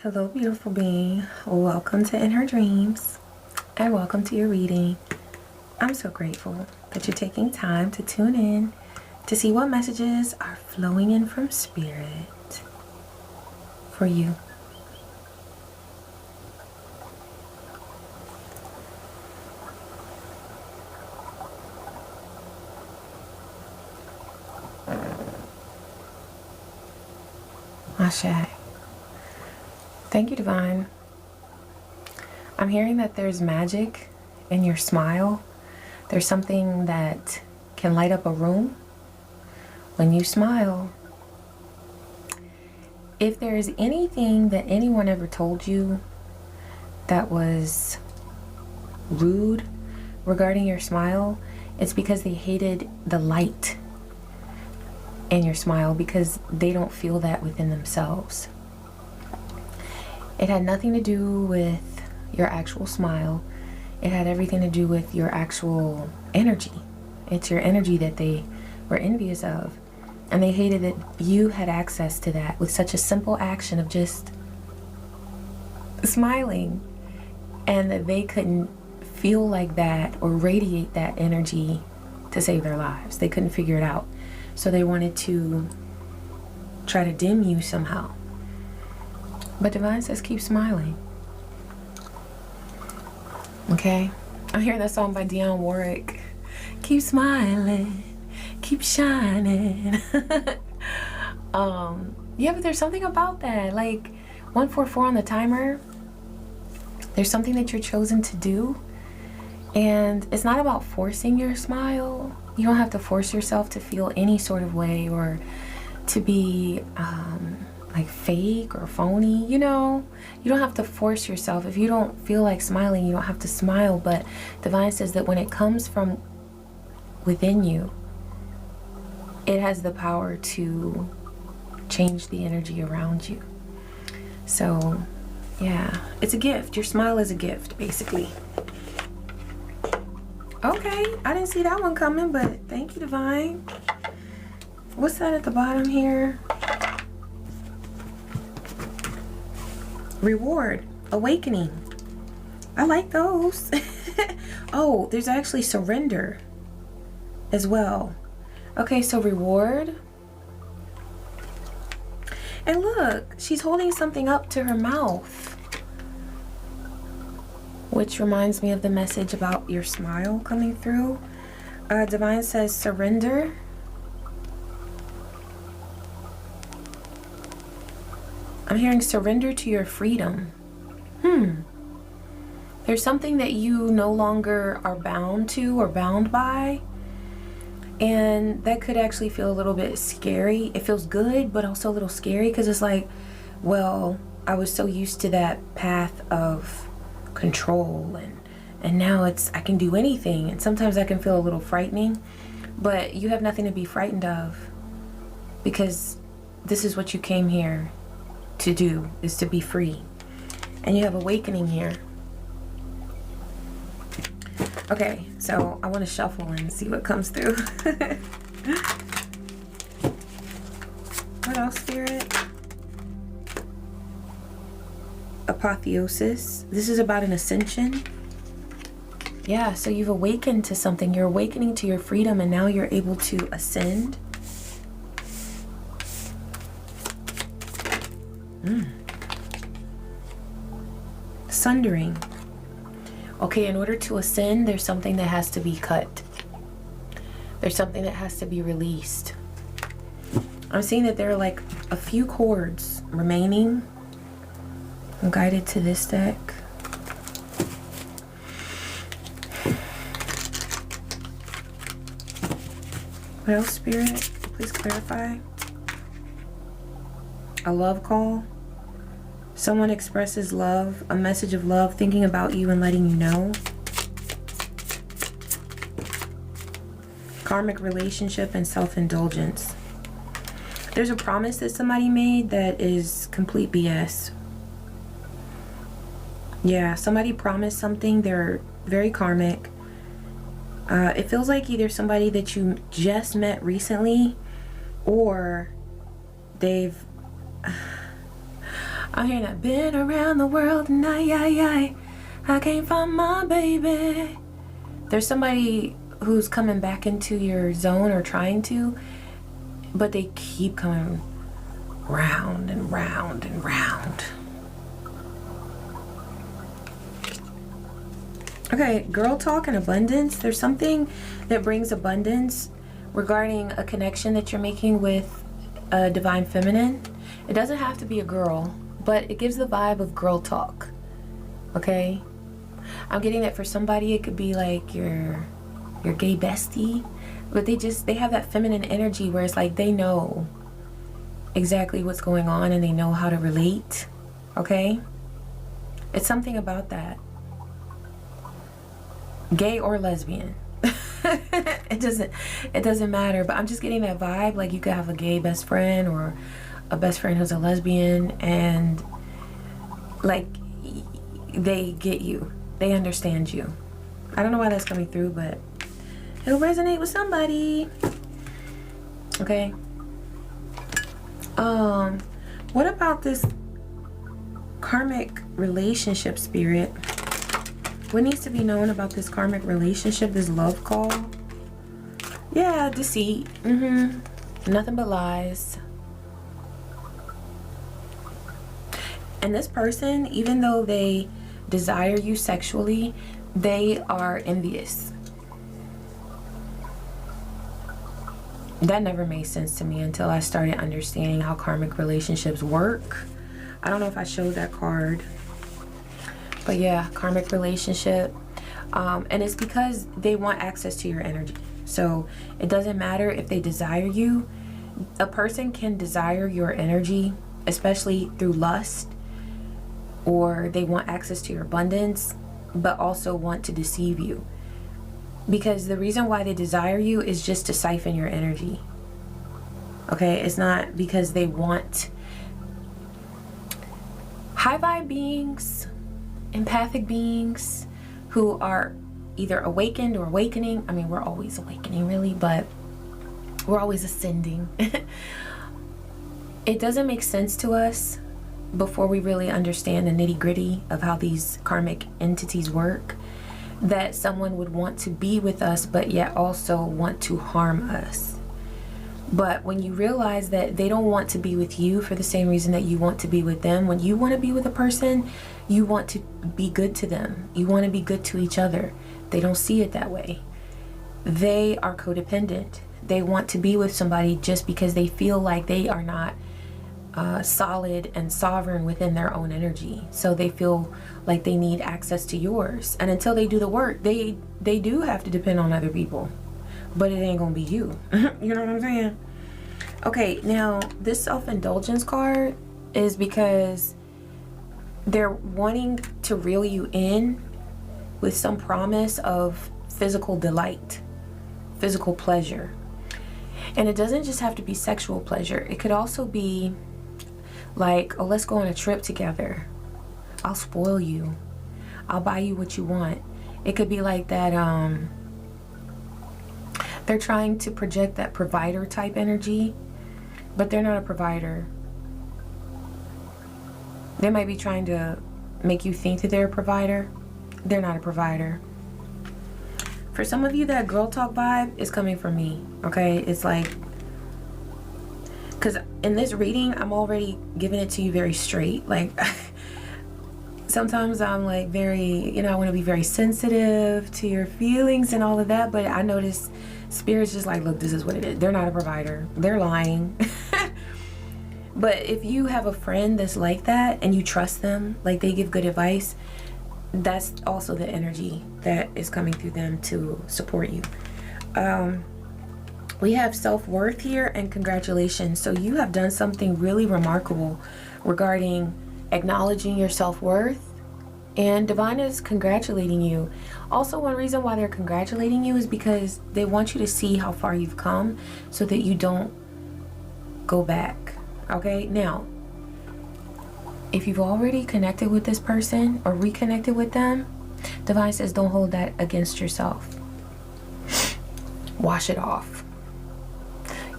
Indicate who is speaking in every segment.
Speaker 1: Hello, beautiful being. Welcome to In Her Dreams and welcome to your reading. I'm so grateful that you're taking time to tune in to see what messages are flowing in from Spirit for you. Ashe. Thank you, Divine. I'm hearing that there's magic in your smile. There's something that can light up a room when you smile. If there is anything that anyone ever told you that was rude regarding your smile, it's because they hated the light in your smile because they don't feel that within themselves. It had nothing to do with your actual smile. It had everything to do with your actual energy. It's your energy that they were envious of. And they hated that you had access to that with such a simple action of just smiling. And that they couldn't feel like that or radiate that energy to save their lives. They couldn't figure it out. So they wanted to try to dim you somehow. But Divine says keep smiling. Okay? I'm hearing that song by Dionne Warwick. Keep smiling, keep shining. Yeah, but there's something about that. Like 144 on the timer. There's something that you're chosen to do. And it's not about forcing your smile. You don't have to force yourself to feel any sort of way or to be like fake or phony, you know. You don't have to force yourself. If you don't feel like smiling, you don't have to smile. But Divine says that when it comes from within you, it has the power to change the energy around you. So yeah, it's a gift. Your smile is a gift, basically. Okay, I didn't see that one coming, but thank you, Divine. What's that at the bottom here? Reward, awakening. I like those. Oh, there's actually surrender as well. Okay, so reward. And look, she's holding something up to her mouth, which reminds me of the message about your smile coming through. Divine says surrender. I'm hearing surrender to your freedom. There's something that you no longer are bound to or bound by. And that could actually feel a little bit scary. It feels good, but also a little scary because it's like, well, I was so used to that path of control and now it's I can do anything, and sometimes that can feel a little frightening, but you have nothing to be frightened of because this is what you came here to do, is to be free. And you have awakening here. Okay, so I want to shuffle and see what comes through. What else, Spirit? Apotheosis. This is about an ascension. Yeah, so you've awakened to something. You're awakening to your freedom, and now you're able to ascend. Sundering. Okay, in order to ascend, there's something that has to be cut. There's something that has to be released. I'm seeing that there are like a few cords remaining. I'm guided to this deck. What else, Spirit? Please clarify. A love call. Someone expresses love, a message of love, thinking about you and letting you know. Karmic relationship and self-indulgence. There's a promise that somebody made that is complete BS. Yeah, somebody promised something. They're very karmic. It feels like either somebody that you just met recently or they've... I'm hearing that. Been around the world and I can't find my baby. There's somebody who's coming back into your zone or trying to, but they keep coming round and round and round. Okay, girl talk and abundance. There's something that brings abundance regarding a connection that you're making with a divine feminine. It doesn't have to be a girl, but it gives the vibe of girl talk. Okay? I'm getting that for somebody it could be like your gay bestie, but they have that feminine energy where it's like they know exactly what's going on and they know how to relate. Okay? It's something about that. Gay or lesbian. It doesn't matter, but I'm just getting that vibe like you could have a gay best friend or a best friend who's a lesbian, and like they get you, they understand you. I don't know why that's coming through, but it'll resonate with somebody. Okay. What about this karmic relationship, spirit? What needs to be known about this karmic relationship, this love call? Yeah, deceit. Nothing but lies. And this person, even though they desire you sexually, they are envious. That never made sense to me until I started understanding how karmic relationships work. I don't know if I showed that card. But yeah, karmic relationship. And it's because they want access to your energy. So it doesn't matter if they desire you. A person can desire your energy, especially through lust, or they want access to your abundance, but also want to deceive you. Because the reason why they desire you is just to siphon your energy. Okay, it's not because they want. High vibe beings, empathic beings who are either awakened or awakening. I mean, we're always awakening really, but we're always ascending. It doesn't make sense to us before we really understand the nitty-gritty of how these karmic entities work, that someone would want to be with us but yet also want to harm us. But when you realize that they don't want to be with you for the same reason that you want to be with them, when you want to be with a person, you want to be good to them. You want to be good to each other. They don't see it that way. They are codependent. They want to be with somebody just because they feel like they are not solid and sovereign within their own energy. So they feel like they need access to yours. And until they do the work, they do have to depend on other people. But it ain't gonna be you. You know what I'm saying? Okay, now this self-indulgence card is because they're wanting to reel you in with some promise of physical delight, physical pleasure. And it doesn't just have to be sexual pleasure. It could also be like, oh, let's go on a trip together. I'll spoil you. I'll buy you what you want. It could be like that, they're trying to project that provider type energy, but they're not a provider. They might be trying to make you think that they're a provider. They're not a provider. For some of you, that girl talk vibe is coming from me, okay? It's like, because in this reading, I'm already giving it to you very straight. Like, sometimes I'm like very, I want to be very sensitive to your feelings and all of that, but I notice Spirit's just like, look, this is what it is. They're not a provider. They're lying. But if you have a friend that's like that and you trust them, like they give good advice, that's also the energy that is coming through them to support you. We have self-worth here and congratulations. So you have done something really remarkable regarding acknowledging your self-worth, and Divine is congratulating you. Also, one reason why they're congratulating you is because they want you to see how far you've come so that you don't go back. Okay, now if you've already connected with this person or reconnected with them, Divine says don't hold that against yourself. Wash it off.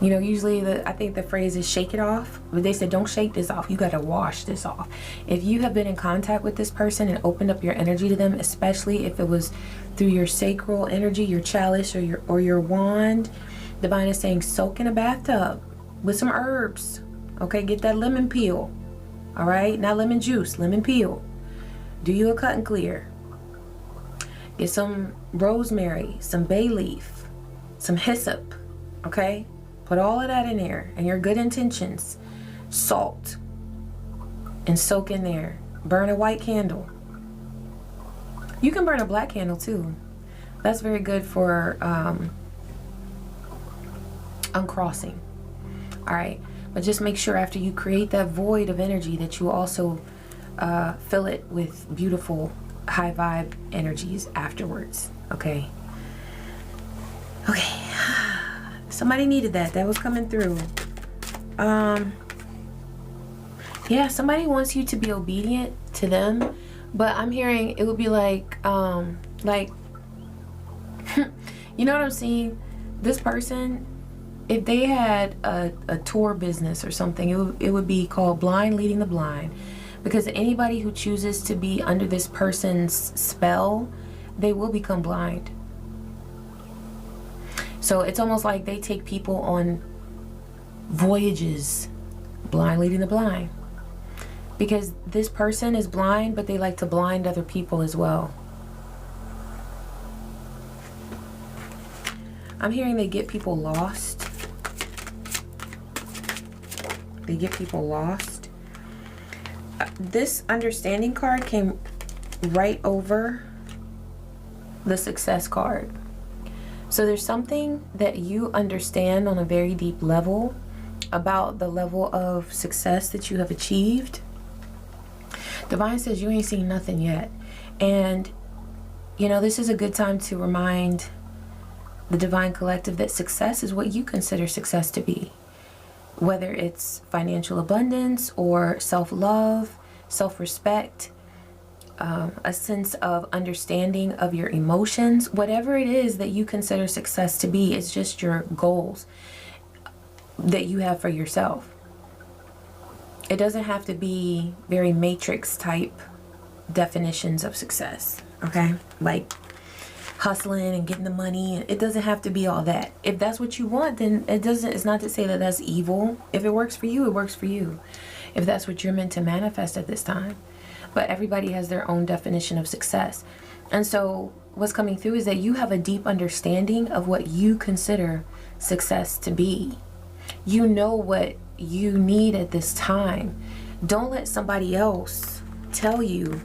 Speaker 1: You know, usually I think the phrase is shake it off, but they said don't shake this off. You got to wash this off. If you have been in contact with this person and opened up your energy to them, especially if it was through your sacral energy, your chalice or your wand, divine is saying soak in a bathtub with some herbs. Okay, get that lemon peel. All right, not lemon juice, lemon peel. Do you a cut and clear. Get some rosemary, some bay leaf, some hyssop. Okay. Put all of that in there and your good intentions. Salt. And soak in there. Burn a white candle. You can burn a black candle too. That's very good for uncrossing. Alright. But just make sure after you create that void of energy that you also fill it with beautiful high vibe energies afterwards. Okay. Okay. Somebody needed that. That was coming through. Yeah, somebody wants you to be obedient to them, but I'm hearing it would be like you know what I'm seeing? This person, if they had a tour business or something, it would be called blind leading the blind, because anybody who chooses to be under this person's spell, they will become blind. So it's almost like they take people on voyages, blind leading the blind. Because this person is blind, but they like to blind other people as well. I'm hearing they get people lost. They get people lost. This understanding card came right over the success card. So there's something that you understand on a very deep level about the level of success that you have achieved. Divine says you ain't seen nothing yet. And, you know, this is a good time to remind the Divine Collective that success is what you consider success to be. Whether it's financial abundance or self-love, self-respect, a sense of understanding of your emotions, whatever it is that you consider success to be, it's just your goals that you have for yourself. It doesn't have to be very matrix type definitions of success, okay? Like hustling and getting the money. It doesn't have to be all that. If that's what you want, then it's not to say that that's evil. If it works for you, it works for you. If that's what you're meant to manifest at this time. But everybody has their own definition of success. And so what's coming through is that you have a deep understanding of what you consider success to be. You know what you need at this time. Don't let somebody else tell you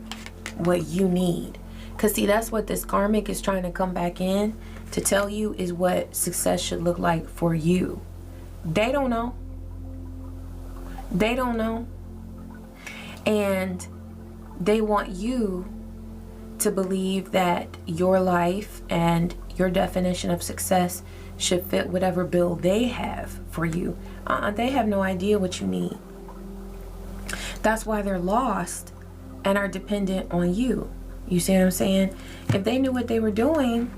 Speaker 1: what you need. Because see, that's what this karmic is trying to come back in to tell you, is what success should look like for you. They don't know. They don't know. And they want you to believe that your life and your definition of success should fit whatever bill they have for you. They have no idea what you need. That's why they're lost and are dependent on you. You see what I'm saying? If they knew what they were doing,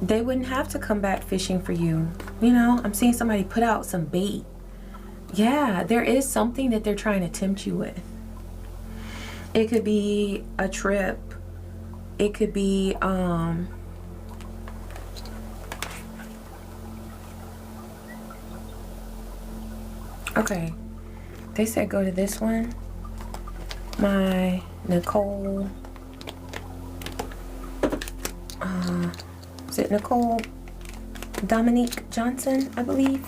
Speaker 1: they wouldn't have to come back fishing for you. You know, I'm seeing somebody put out some bait. Yeah, there is something that they're trying to tempt you with. It could be a trip. It could be okay, they said go to this one. My Nicole, is it Nicole Dominique Johnson, I believe?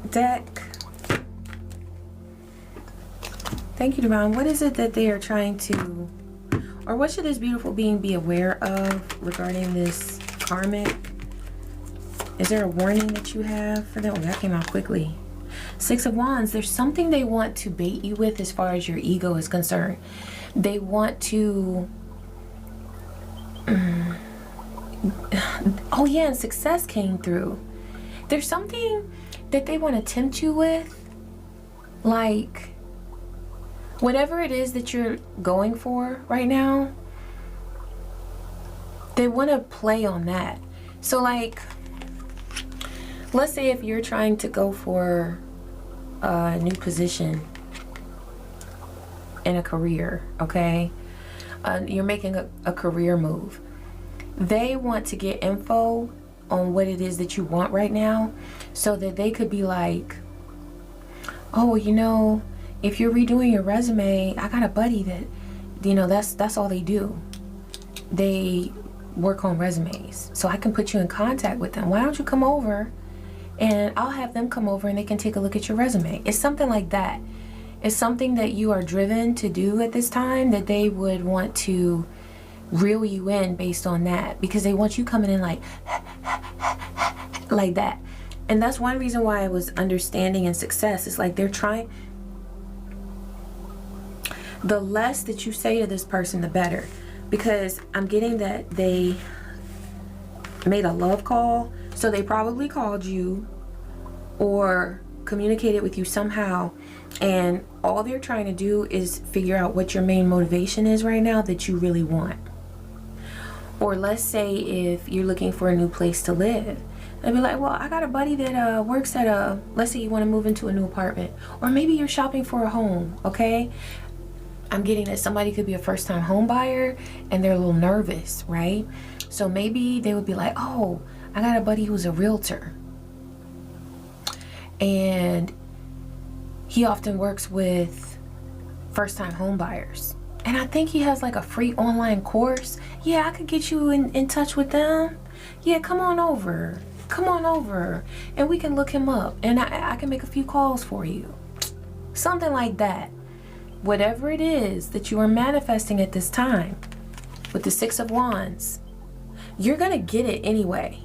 Speaker 1: Deck. Thank you, Divine. What is it that they are trying to, or what should this beautiful being be aware of regarding this karmic? Is there a warning that you have for them? Oh, that came out quickly. Six of Wands. There's something they want to bait you with as far as your ego is concerned. They want to... oh yeah, and success came through. There's something that they want to tempt you with. Like, whatever it is that you're going for right now, they want to play on that. So like, let's say if you're trying to go for a new position in a career, okay? You're making a career move. They want to get info on what it is that you want right now, so that they could be like, oh, you know, if you're redoing your resume, I got a buddy that, you know, that's all they do. They work on resumes, so I can put you in contact with them. Why don't you come over and I'll have them come over and they can take a look at your resume. It's something like that. It's something that you are driven to do at this time, that they would want to reel you in based on that, because they want you coming in like that. And that's one reason why I was understanding and success. It's like they're trying, the less that you say to this person, the better. Because I'm getting that they made a love call. So they probably called you or communicated with you somehow. And all they're trying to do is figure out what your main motivation is right now that you really want. Or let's say if you're looking for a new place to live. They'd be like, well, I got a buddy that works at let's say you want to move into a new apartment. Or maybe you're shopping for a home, okay? I'm getting that somebody could be a first-time home buyer and they're a little nervous, right? So maybe they would be like, oh, I got a buddy who's a realtor. And he often works with first-time home buyers. And I think he has like a free online course. Yeah, I could get you in touch with them. Yeah, come on over. Come on over. And we can look him up. And I can make a few calls for you. Something like that. Whatever it is that you are manifesting at this time with the Six of Wands, you're going to get it anyway.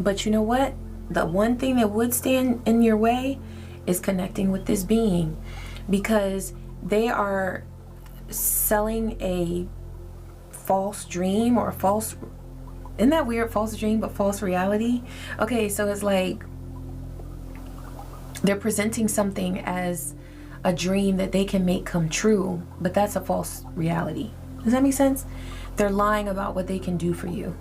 Speaker 1: But you know what? The one thing that would stand in your way is connecting with this being, because they are selling a false dream or a false, isn't that weird? False dream, but false reality. Okay, so it's like they're presenting something as a dream that they can make come true, but that's a false reality. Does that make sense? They're lying about what they can do for you.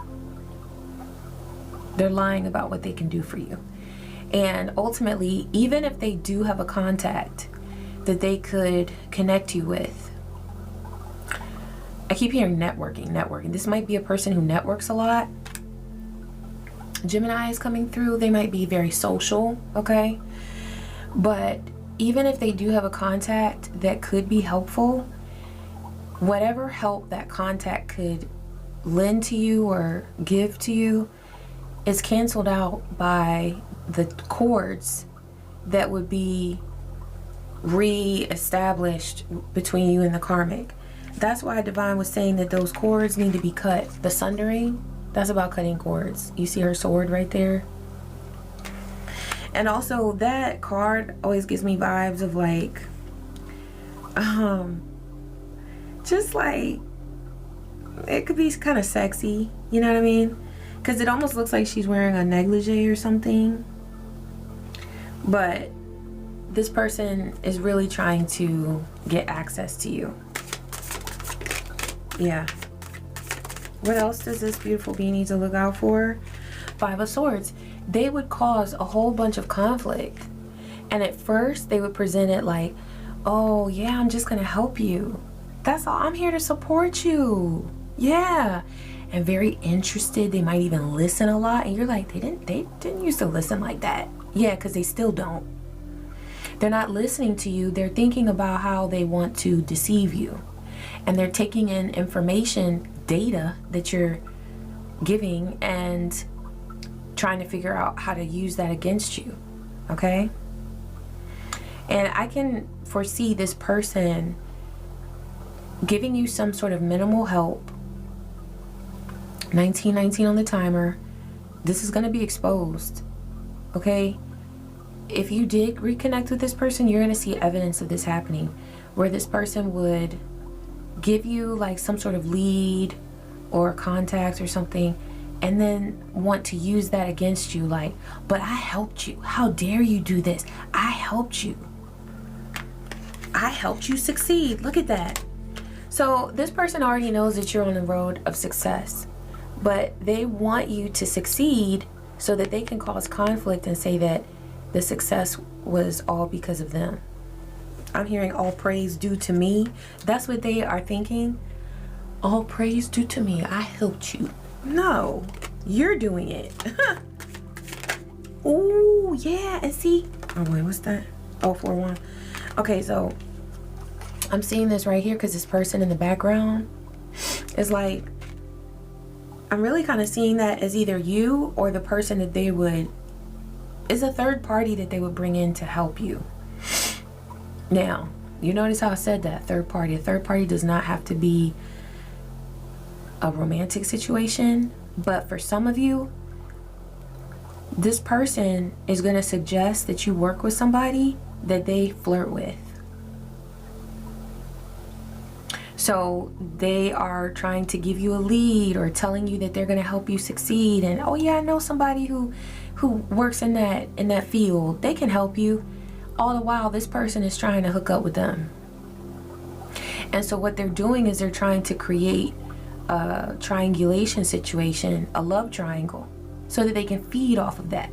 Speaker 1: They're lying about what they can do for you. And ultimately, even if they do have a contact that they could connect you with, I keep hearing networking. This might be a person who networks a lot. Gemini is coming through. They might be very social, okay? But even if they do have a contact that could be helpful, whatever help that contact could lend to you or give to you is canceled out by the cords that would be re-established between you and the karmic. That's why Divine was saying that those cords need to be cut. The sundering, that's about cutting cords. You see her sword right there? And also that card always gives me vibes of like, just like, it could be kind of sexy, you know what I mean? Because it almost looks like she's wearing a negligee or something. But this person is really trying to get access to you. Yeah. What else does this beautiful being need to look out for? Five of Swords. They would cause a whole bunch of conflict. And at first they would present it like, oh yeah, I'm just gonna help you. That's all, I'm here to support you. Yeah. And very interested. They might even listen a lot. And you're like, they didn't used to listen like that. Yeah, because they still don't. They're not listening to you. They're thinking about how they want to deceive you. And they're taking in information, data that you're giving and trying to figure out how to use that against you. Okay? And I can foresee this person giving you some sort of minimal help. 1919 on the timer. This is going to be exposed. Okay? If you did reconnect with this person, you're going to see evidence of this happening, where this person would give you like some sort of lead or contact or something, and then want to use that against you, like, but I helped you. How dare you do this? I helped you. I helped you succeed. Look at that. So this person already knows that you're on the road of success, but they want you to succeed so that they can cause conflict and say that the success was all because of them. I'm hearing all praise due to me. That's what they are thinking. All praise due to me. I helped you. No, you're doing it. Oh, yeah. And see, oh wait, what's that? Oh, 4-1. Okay, so I'm seeing this right here because this person in the background is like, I'm really kind of seeing that as either you or the person that they would, is a third party that they would bring in to help you. Now, you notice how I said that, third party. A third party does not have to be a romantic situation, but for some of you, this person is going to suggest that you work with somebody that they flirt with. So they are trying to give you a lead or telling you that they're going to help you succeed. And oh yeah, I know somebody who works in that field. They can help you. All the while, this person is trying to hook up with them. And so what they're doing is they're trying to create a triangulation situation, a love triangle, so that they can feed off of that.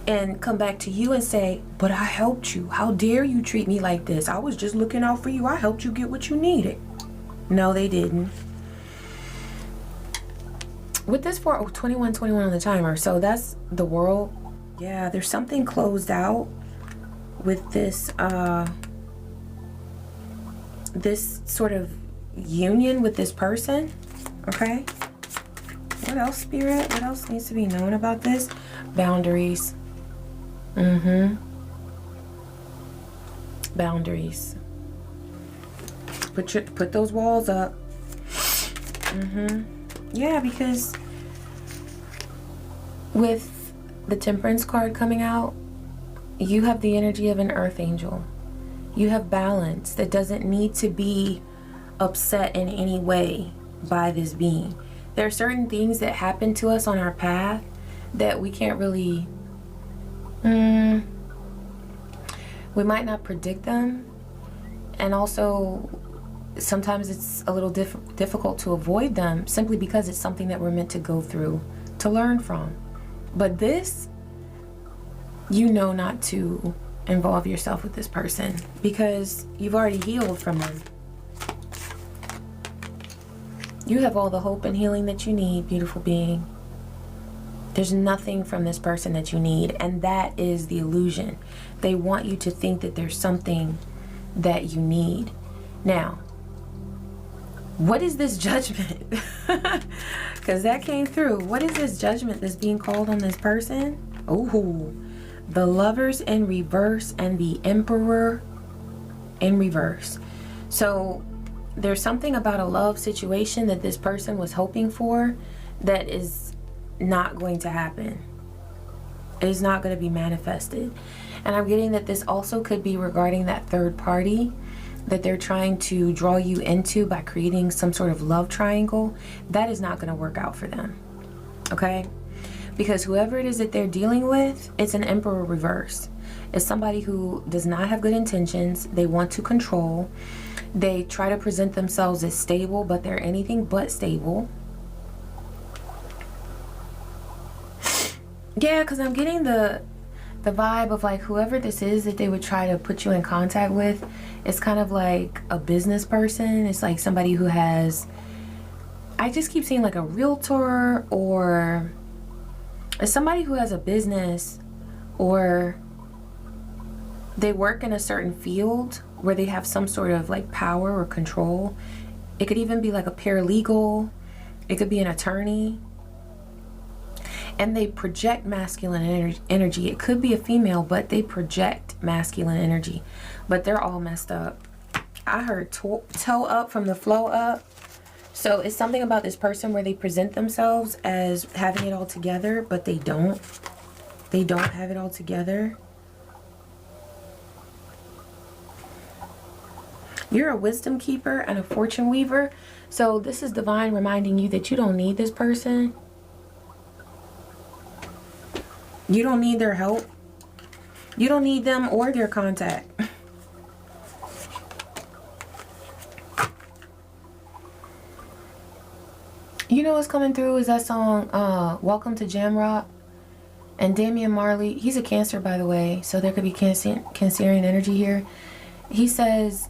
Speaker 1: And come back to you and say, but I helped you. How dare you treat me like this? I was just looking out for you. I helped you get what you needed. No, they didn't. With this 21 on the timer, so that's the world. Yeah, there's something closed out with this this sort of union with this person. Okay. What else, Spirit? What else needs to be known about this? Boundaries. Boundaries. Put those walls up. Yeah, because with the Temperance card coming out, you have the energy of an earth angel. You have balance that doesn't need to be upset in any way by this being. There are certain things that happen to us on our path that we can't really we might not predict them, and also sometimes it's a little difficult to avoid them simply because it's something that we're meant to go through to learn from. But this, you know not to involve yourself with this person because you've already healed from them. You have all the hope and healing that you need, beautiful being. There's nothing from this person that you need, and that is the illusion. They want you to think that there's something that you need. Now, what is this judgment? Because that came through. What is this judgment that's being called on this person? Oh, the Lovers in reverse and the Emperor in reverse. So there's something about a love situation that this person was hoping for that is not going to happen. It is not going to be manifested. And I'm getting that this also could be regarding that third party that they're trying to draw you into by creating some sort of love triangle. That is not going to work out for them. Okay? Because whoever it is that they're dealing with, it's an Emperor reverse. It's somebody who does not have good intentions. They want to control. They try to present themselves as stable, but they're anything but stable. Yeah, because I'm getting the vibe of like whoever this is that they would try to put you in contact with, it's kind of like a business person. It's like somebody who has, I just keep seeing like a realtor, or it's somebody who has a business, or they work in a certain field where they have some sort of like power or control. It could even be like a paralegal. It could be an attorney. And they project masculine energy. It could be a female, but they project masculine energy. But they're all messed up. I heard toe up from the flow up. So it's something about this person where they present themselves as having it all together, but they don't. They don't have it all together. You're a wisdom keeper and a fortune weaver. So this is divine reminding you that you don't need this person. You don't need their help. You don't need them or their contact. You know what's coming through is that song, Welcome to Jamrock. And Damian Marley, he's a Cancer, by the way, so there could be Cancerian energy here. He says,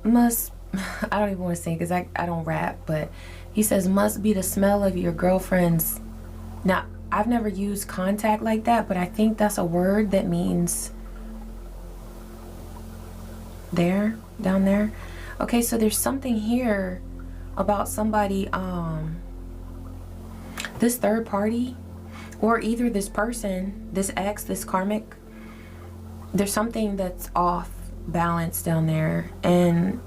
Speaker 1: must, I don't even want to sing because I don't rap, but he says, must be the smell of your girlfriend's. Now, I've never used contact like that, but I think that's a word that means there, down there. Okay, so there's something here about somebody, this third party, or either this person, this ex, this karmic, there's something that's off balance down there, and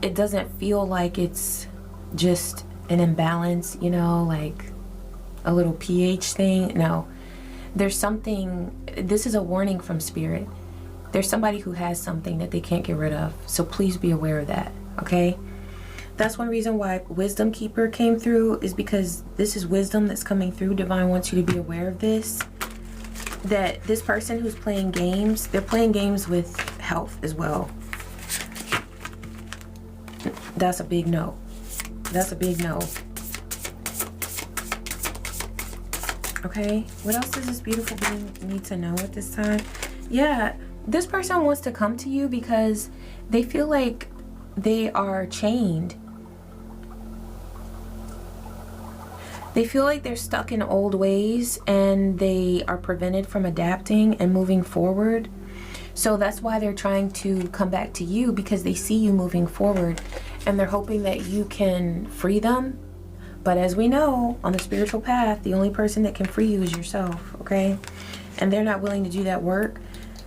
Speaker 1: it doesn't feel like it's just an imbalance, you know, like a little pH thing. No, there's something, this is a warning from spirit. There's somebody who has something that they can't get rid of, so please be aware of that, okay? That's one reason why Wisdom Keeper came through, is because this is wisdom that's coming through. Divine wants you to be aware of this. That this person who's playing games, they're playing games with health as well. That's a big no. That's a big no. Okay, what else does this beautiful being need to know at this time? Yeah, this person wants to come to you because they feel like they are chained. They feel like they're stuck in old ways and they are prevented from adapting and moving forward. So that's why they're trying to come back to you, because they see you moving forward and they're hoping that you can free them. But as we know, on the spiritual path, the only person that can free you is yourself, okay? And they're not willing to do that work.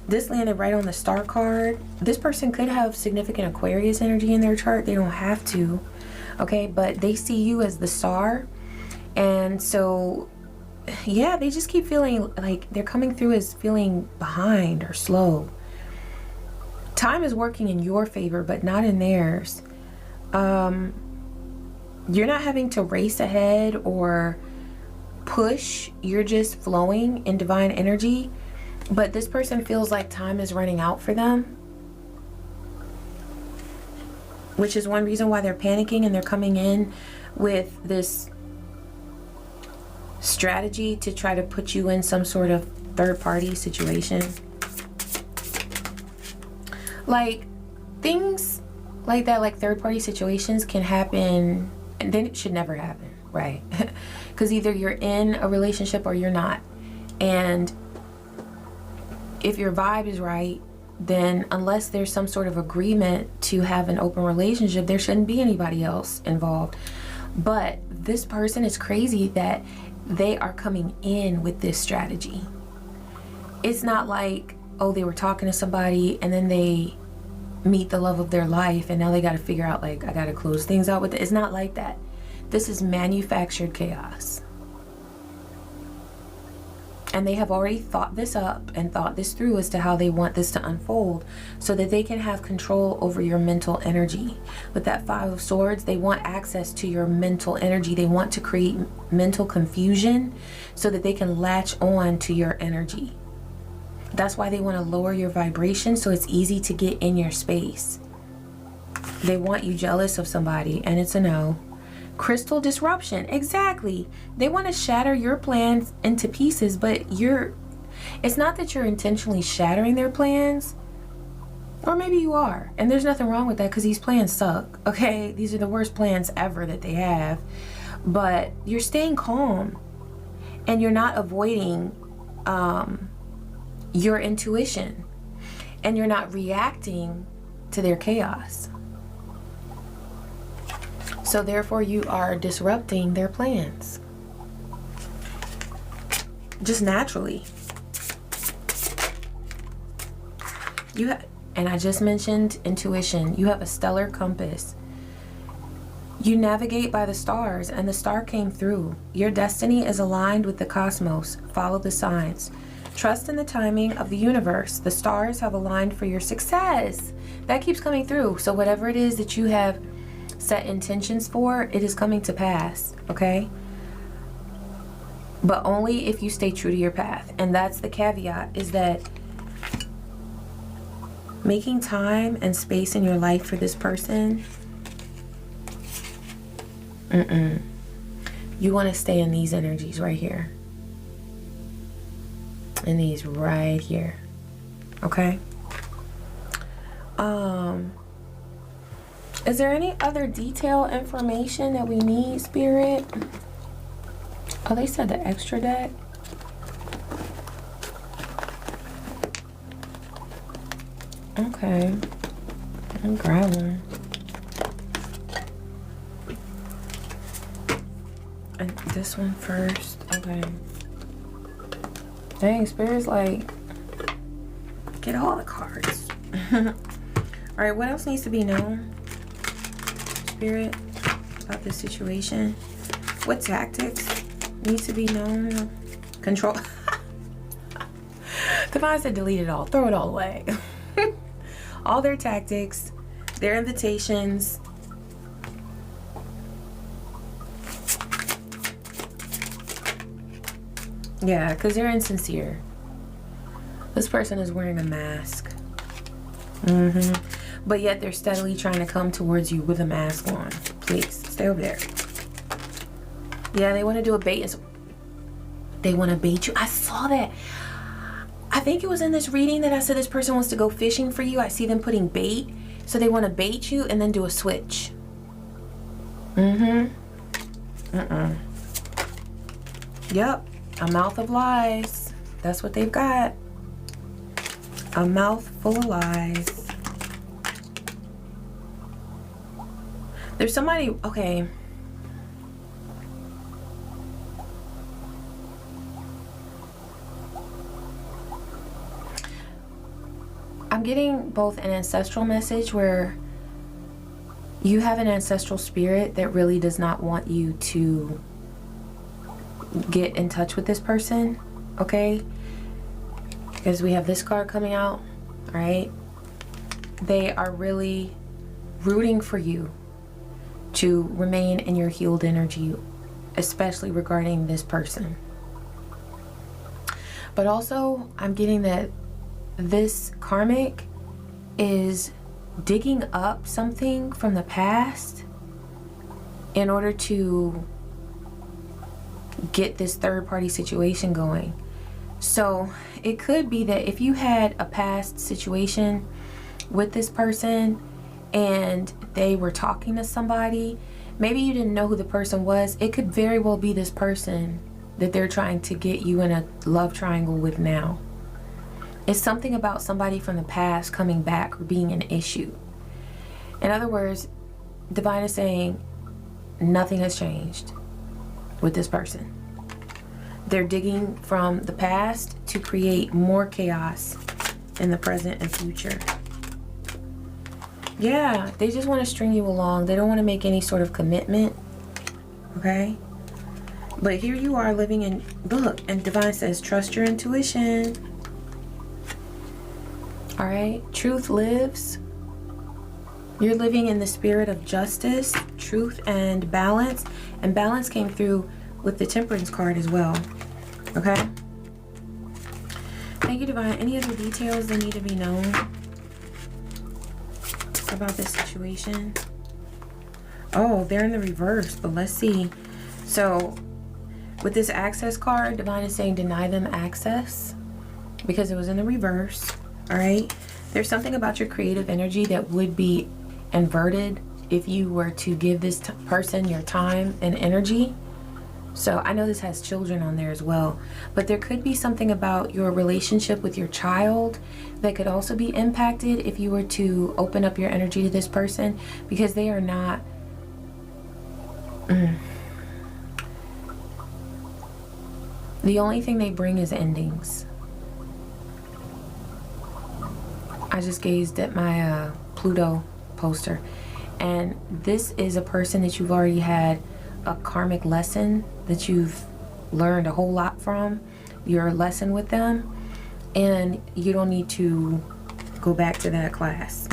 Speaker 1: This landed right on the star card. This person could have significant Aquarius energy in their chart. They don't have to, okay? But they see you as the star. And so, yeah, they just keep feeling like they're coming through as feeling behind or slow. Time is working in your favor, but not in theirs. You're not having to race ahead or push. You're just flowing in divine energy. But this person feels like time is running out for them, which is one reason why they're panicking and they're coming in with this strategy to try to put you in some sort of third-party situation. Like, things like that, like third-party situations can happen, and then it should never happen, right? Because either you're in a relationship or you're not. And if your vibe is right, then unless there's some sort of agreement to have an open relationship, there shouldn't be anybody else involved. But this person is crazy that they are coming in with this strategy. It's not like, oh, they were talking to somebody and then they meet the love of their life and now they got to figure out, like, I got to close things out with it. It's not like that. This is manufactured chaos. And they have already thought this up and thought this through as to how they want this to unfold so that they can have control over your mental energy. With that Five of Swords, they want access to your mental energy. They want to create mental confusion so that they can latch on to your energy. That's why they want to lower your vibration so it's easy to get in your space. They want you jealous of somebody, and it's a no. Crystal disruption, exactly. They want to shatter your plans into pieces, but it's not that you're intentionally shattering their plans, or maybe you are, and there's nothing wrong with that because these plans suck, okay? These are the worst plans ever that they have, but you're staying calm and you're not avoiding your intuition, and you're not reacting to their chaos. So therefore you are disrupting their plans. Just naturally. And I just mentioned intuition. You have a stellar compass. You navigate by the stars, and the star came through. Your destiny is aligned with the cosmos. Follow the signs. Trust in the timing of the universe. The stars have aligned for your success. That keeps coming through. So whatever it is that you have set intentions for, it is coming to pass, okay? But only if you stay true to your path. And that's the caveat, is that making time and space in your life for this person, You want to stay in these energies right here. And these right here. Okay? Is there any other detailed information that we need, Spirit? Oh, they said the extra deck. Okay. I'm grabbing. And this one first. Okay. Dang, Spirit's like, get all the cards. Alright, what else needs to be known, Spirit, about this situation? What tactics needs to be known? Control. Divine said delete it all. Throw it all away. All their tactics, their invitations. Yeah, because they're insincere. This person is wearing a mask. But yet they're steadily trying to come towards you with a mask on. Please, stay over there. Yeah, they want to do a bait. They want to bait you. I saw that. I think it was in this reading that I said this person wants to go fishing for you. I see them putting bait. So they want to bait you and then do a switch. Yep. A mouth of lies. That's what they've got. A mouth full of lies. There's somebody, okay. I'm getting both an ancestral message where you have an ancestral spirit that really does not want you to get in touch with this person, okay? Because we have this card coming out, right? They are really rooting for you to remain in your healed energy, especially regarding this person. But also, I'm getting that this karmic is digging up something from the past in order to get this third party situation going. So it could be that if you had a past situation with this person and they were talking to somebody, maybe you didn't know who the person was. It could very well be this person that they're trying to get you in a love triangle with now. It's something about somebody from the past coming back or being an issue. In other words, Divine is saying nothing has changed with this person. They're digging from the past to create more chaos in the present and future. Yeah, they just want to string you along. They don't want to make any sort of commitment. Okay? But here you are living in, look, and Divine says, trust your intuition. All right, truth lives. You're living in the spirit of justice, truth, and balance. And balance came through with the Temperance card as well. Okay? Thank you, Divine. Any other details that need to be known about this situation? Oh, they're in the reverse, but let's see. So, with this access card, Divine is saying deny them access because it was in the reverse. All right, there's something about your creative energy that would be inverted if you were to give this person your time and energy. So I know this has children on there as well, but there could be something about your relationship with your child that could also be impacted if you were to open up your energy to this person, because they are not the only thing they bring is endings. I just gazed at my Pluto poster, and this is a person that you've already had a karmic lesson that you've learned a whole lot from, your lesson with them, and you don't need to go back to that class.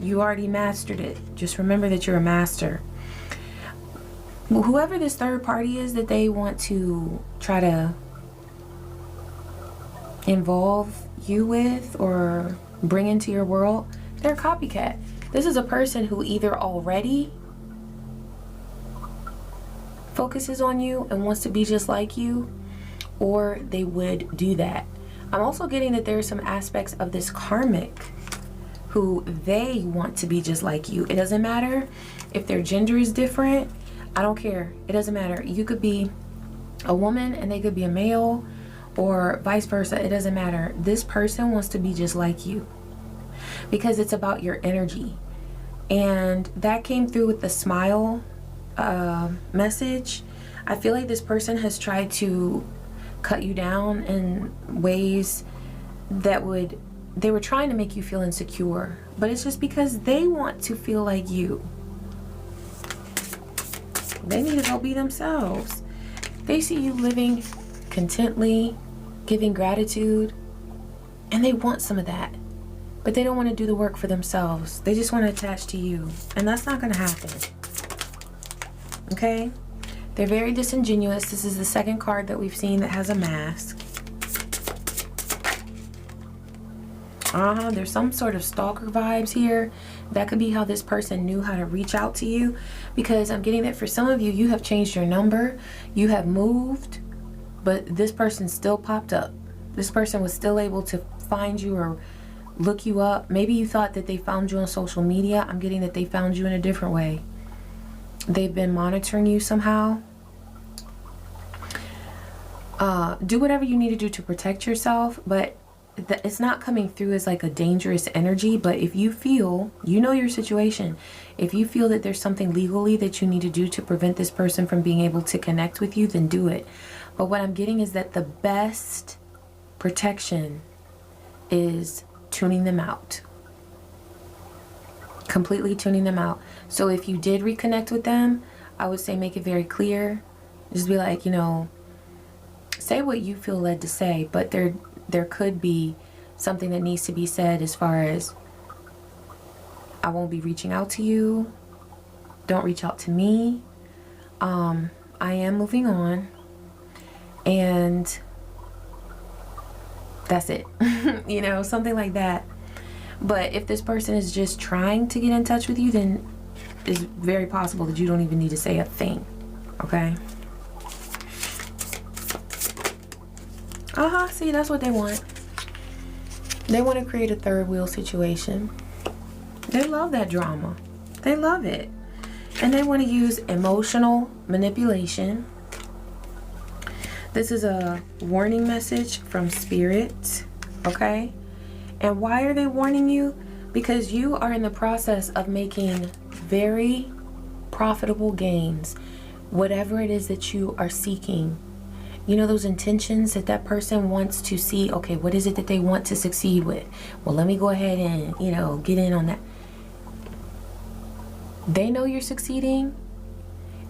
Speaker 1: You already mastered it. Just remember that you're a master. Whoever this third party is that they want to try to involve you with or bring into your world, they're a copycat. This is a person who either already focuses on you and wants to be just like you, or they would do that. I'm also getting that there are some aspects of this karmic who they want to be just like you. It doesn't matter if their gender is different. I don't care. It doesn't matter. You could be a woman and they could be a male, or vice versa. It doesn't matter. This person wants to be just like you because it's about your energy. And that came through with the smile message. I feel like this person has tried to cut you down in ways that they were trying to make you feel insecure, but it's just because they want to feel like you. They need to go be themselves. They see you living contently, giving gratitude, and they want some of that, but they don't want to do the work for themselves. They just want to attach to you, and that's not going to happen. Okay? They're very disingenuous. This is the second card that we've seen that has a mask. There's some sort of stalker vibes here. That could be how this person knew how to reach out to you, because I'm getting that for some of you, you have changed your number, you have moved, but this person still popped up. This person was still able to find you or look you up. Maybe you thought that they found you on social media. I'm getting that they found you in a different way. They've been monitoring you somehow. Do whatever you need to do to protect yourself, but it's not coming through as like a dangerous energy. But if you feel, you know your situation, if you feel that there's something legally that you need to do to prevent this person from being able to connect with you, then do it. But what I'm getting is that the best protection is tuning them out. Completely tuning them out. So if you did reconnect with them, I would say make it very clear. Just be like, you know, say what you feel led to say, but there could be something that needs to be said as far as, I won't be reaching out to you. Don't reach out to me. I am moving on. And that's it. You know, something like that. But if this person is just trying to get in touch with you, then it's very possible that you don't even need to say a thing. Okay? See, that's what they want. They want to create a third wheel situation. They love that drama. They love it. And they want to use emotional manipulation. This is a warning message from Spirit. Okay? And why are they warning you? Because you are in the process of making very profitable gains. Whatever it is that you are seeking. You know, those intentions that person wants to see. Okay, what is it that they want to succeed with? Well, let me go ahead and, you know, get in on that. They know you're succeeding.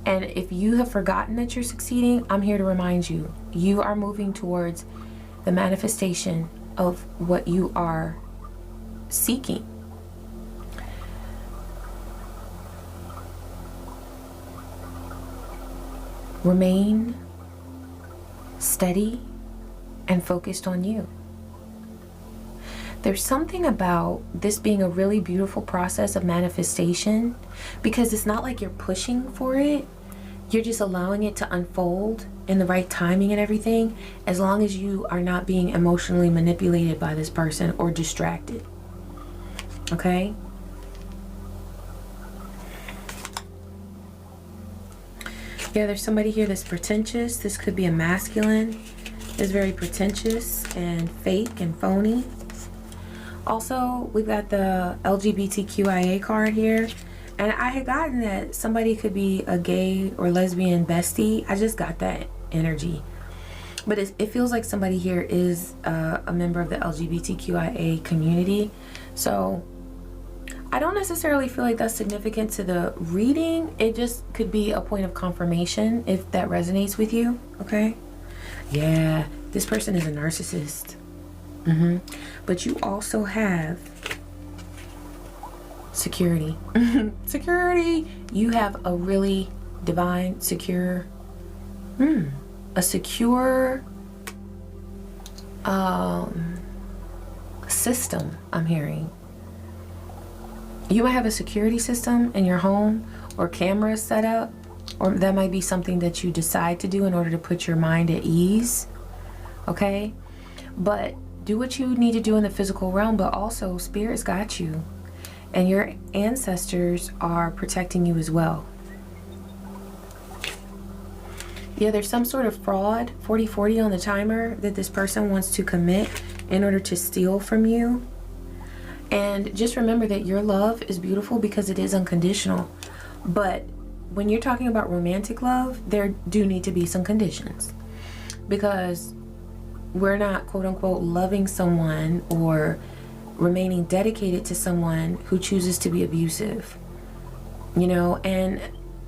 Speaker 1: And if you have forgotten that you're succeeding, I'm here to remind you. You are moving towards the manifestation of what you are seeking. Remain steady and focused on you. There's something about this being a really beautiful process of manifestation, because it's not like you're pushing for it. You're just allowing it to unfold in the right timing and everything, as long as you are not being emotionally manipulated by this person or distracted. Okay? Yeah, there's somebody here that's pretentious. This could be a masculine. It's very pretentious and fake and phony. Also, we've got the LGBTQIA card here. And I had gotten that somebody could be a gay or lesbian bestie. I just got that energy. But it feels like somebody here is a member of the LGBTQIA community. So I don't necessarily feel like that's significant to the reading. It just could be a point of confirmation if that resonates with you. Okay? Yeah, this person is a narcissist. But you also have security. Security. You have a really divine, secure, a secure system, I'm hearing. You might have a security system in your home or cameras set up or that might be something that you decide to do in order to put your mind at ease, okay? But do what you need to do in the physical realm, but also Spirit's got you, and your ancestors are protecting you as well. Yeah, there's some sort of fraud, 40/40 on the timer, that this person wants to commit in order to steal from you. And just remember that your love is beautiful because it is unconditional. But when you're talking about romantic love, there do need to be some conditions, because we're not quote unquote loving someone or remaining dedicated to someone who chooses to be abusive, you know. And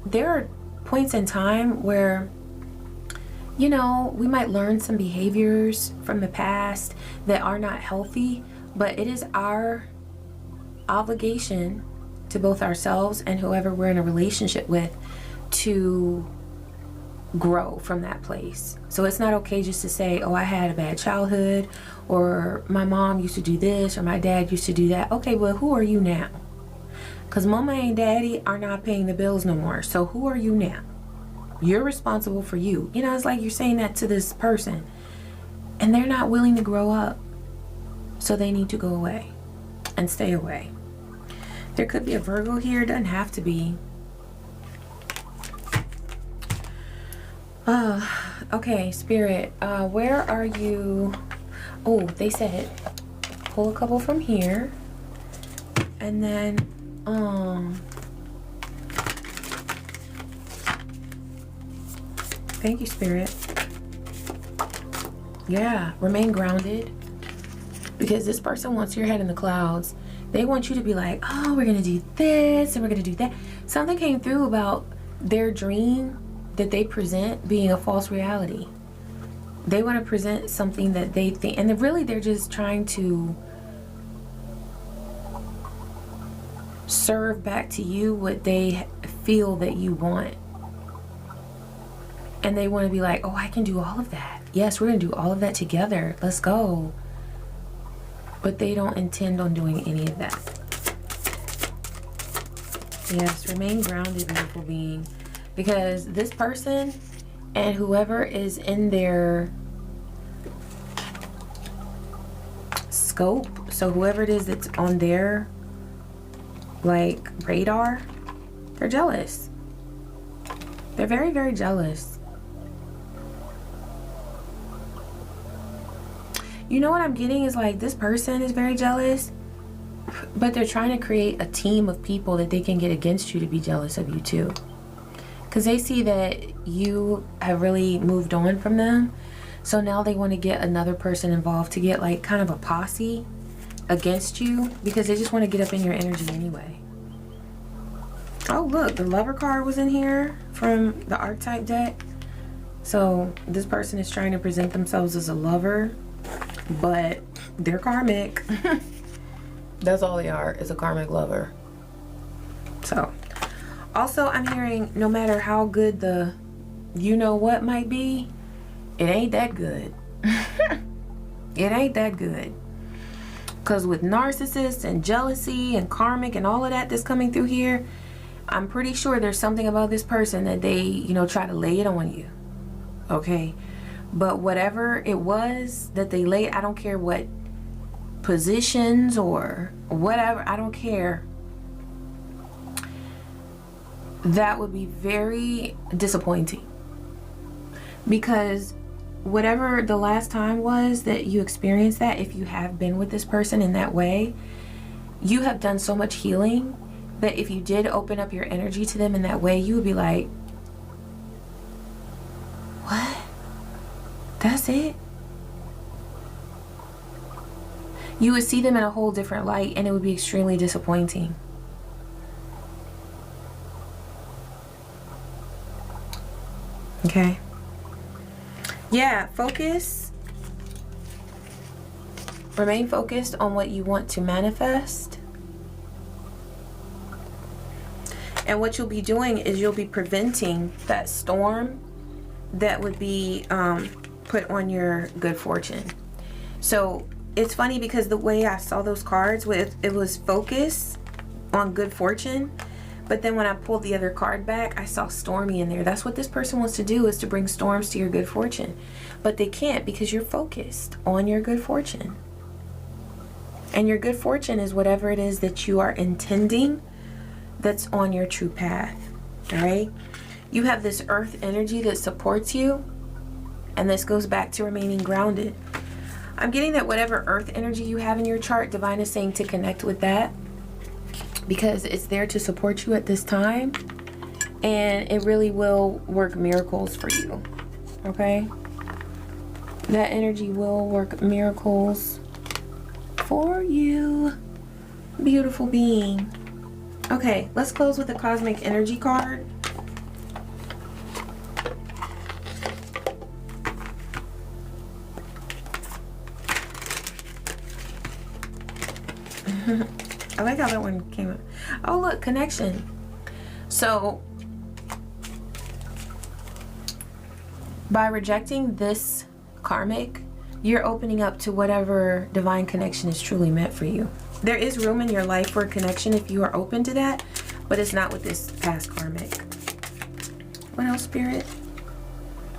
Speaker 1: there are points in time where, you know, we might learn some behaviors from the past that are not healthy, but it is our obligation to both ourselves and whoever we're in a relationship with to grow from that place. So it's not okay just to say, oh, I had a bad childhood, or my mom used to do this, or my dad used to do that. Okay, but who are you now? Because mama and daddy are not paying the bills no more. So who are you now? You're responsible for you. You know, it's like you're saying that to this person and they're not willing to grow up. So they need to go away and stay away. There could be a Virgo here. It doesn't have to be. Okay, Spirit, where are you? Oh, they said pull a couple from here, and then thank you, Spirit. Yeah, remain grounded, because this person wants your head in the clouds. They want you to be like, oh, we're gonna do this and we're gonna do that. Something came through about their dream that they present being a false reality. They want to present something that they think, and really they're just trying to serve back to you what they feel that you want. And they want to be like, oh, I can do all of that. Yes, we're going to do all of that together. Let's go. But they don't intend on doing any of that. Yes, remain grounded, beautiful being. Because this person and whoever is in their scope, so whoever it is that's on their like radar, they're jealous. They're very, very jealous. You know what I'm getting is like this person is very jealous, but they're trying to create a team of people that they can get against you to be jealous of you too. Because they see that you have really moved on from them. So now they want to get another person involved to get like kind of a posse against you, because they just want to get up in your energy anyway. Oh, look, the Lover card was in here from the archetype deck. So this person is trying to present themselves as a lover, but they're karmic. That's all they are, is a karmic lover. So also, I'm hearing no matter how good the you know what might be, it ain't that good. It ain't that good. Because with narcissists and jealousy and karmic and all of that that's coming through here, I'm pretty sure there's something about this person that they, you know, try to lay it on you. Okay? But whatever it was that they laid, I don't care what positions or whatever, I don't care. That would be very disappointing, because whatever the last time was that you experienced that, if you have been with this person in that way, you have done so much healing that if you did open up your energy to them in that way, you would be like, what? That's it? You would see them in a whole different light, and it would be extremely disappointing. Okay. Yeah, focus. Remain focused on what you want to manifest. And what you'll be doing is you'll be preventing that storm that would be put on your good fortune. So it's funny because the way I saw those cards, with it was focus on good fortune, But then when I pulled the other card back, I saw stormy in there. That's what this person wants to do, is to bring storms to your good fortune. But they can't because you're focused on your good fortune. And your good fortune is whatever it is that you are intending that's on your true path. All right? You have this earth energy that supports you. And this goes back to remaining grounded. I'm getting that whatever earth energy you have in your chart, Divine is saying to connect with that, because it's there to support you at this time, and it really will work miracles for you. Okay? That energy will work miracles for you, beautiful being. Okay, let's close with a cosmic energy card. I like how that one came up. Oh, look, connection. So, by rejecting this karmic, you're opening up to whatever divine connection is truly meant for you. There is room in your life for a connection if you are open to that, but it's not with this past karmic. What else, Spirit?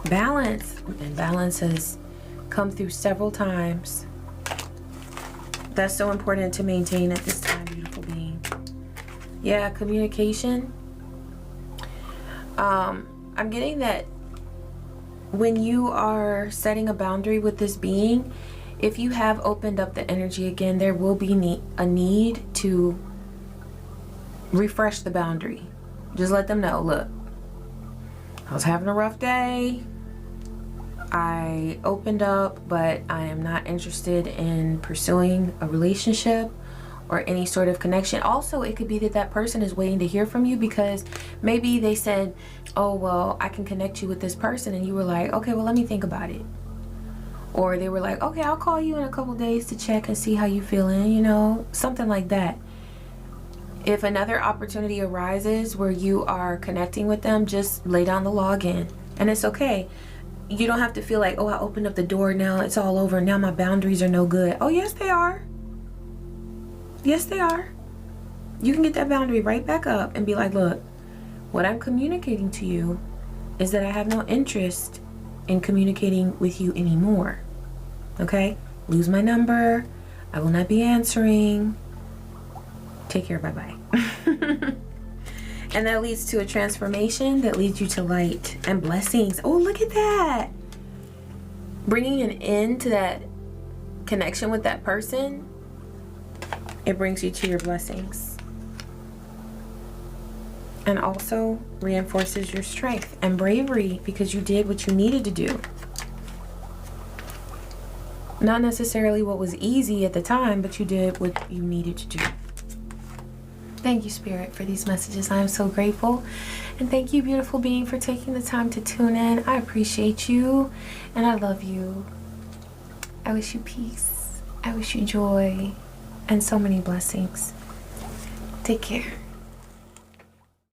Speaker 1: Balance. And balance has come through several times. That's so important to maintain at this time, beautiful being. Yeah, communication. I'm getting that when you are setting a boundary with this being, if you have opened up the energy again, there will be a need to refresh the boundary. Just let them know, look, I was having a rough day. I opened up, but I am not interested in pursuing a relationship or any sort of connection. Also, it could be that that person is waiting to hear from you, because maybe they said, oh, well, I can connect you with this person. And you were like, okay, well, let me think about it. Or they were like, okay, I'll call you in a couple days to check and see how you feeling, you know, something like that. If another opportunity arises where you are connecting with them, just lay down the law again. And it's okay. You don't have to feel like, oh, I opened up the door, now it's all over, now my boundaries are no good. Oh, yes, they are. Yes, they are. You can get that boundary right back up and be like, look, what I'm communicating to you is that I have no interest in communicating with you anymore. Okay? Lose my number. I will not be answering. Take care. Bye-bye. And that leads to a transformation that leads you to light and blessings. Oh, look at that. Bringing an end to that connection with that person, it brings you to your blessings. And also reinforces your strength and bravery, because you did what you needed to do. Not necessarily what was easy at the time, but you did what you needed to do. Thank you, Spirit, for these messages. I am so grateful. And thank you, beautiful being, for taking the time to tune in. I appreciate you and I love you. I wish you peace. I wish you joy and so many blessings. Take care.